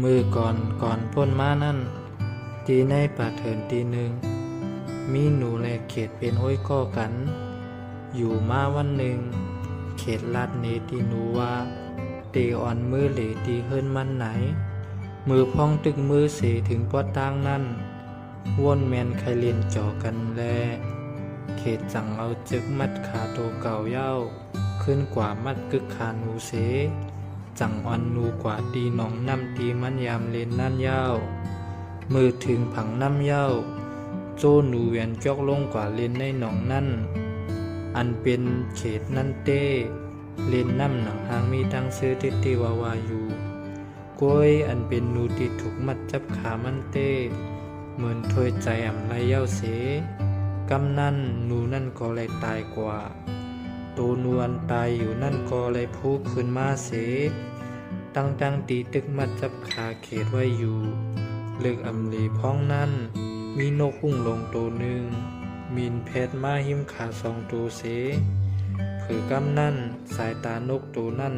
มือก่อนพ้นมานั่นตีในป่าเถินตีหนึ่งมีหนูและเขตเป็นห้อยข้อกันอยู่มาวันหนึ่งเขตลาดเนตีหนูว่าเตอ่อนมือเหลตีเฮิรนมันไหนมือพองตึกมือเสถึงปอดตางนั่นวนแมนใครเล่นจ่อกันแลเขตจังเอาจึกมัดขาโตเก่าเย้าขึ้นกว่ามัดกึกขาหนูเสจังอ่อนนูกว่าตีหนองน้ำตีมันยามเล่นนั่นเย้ามือถึงผังน้ำเย้าโจหนูเวียนจอกลงกว่าเล่นในหนองนั่นอันเป็นเขตนั่นเต้เล่นน้ำหนังหางมีตั้งซื้อติติวาวาอยู่กล้วยอันเป็นนูที่ถูกมัดจับขามันเต้เหมือนถ้วยใจอ่ำไรเย้าเสกำนั่นนูนั่นก็เลยตายกว่าตัวนวลตายอยู่นั่นก็เลยพูขึ้นมาเสตั้งตีตึกมัดจับขาเขตไว้อยู่เลือกอำลีพ้องนั่นมีนกหุ้งลงตัวหนึ่งมีนเพชรมาหิมขาสองตัวเสผือกำนั่นสายตานกตัวนั่น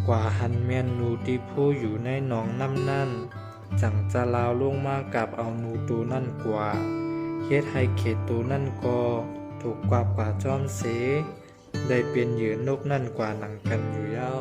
กว่าหันแม่นนูที่ผู้อยู่ในหนองน้ำนั่นจังจะลาวลงมากับเอานูตัวนั่นกว่าเฮ็ดให้เขตตัวนั่นก็ถูกกว่าจอมเสได้เป็นเหยื่อนกนั่นกว่าหนังกันอยู่เย้า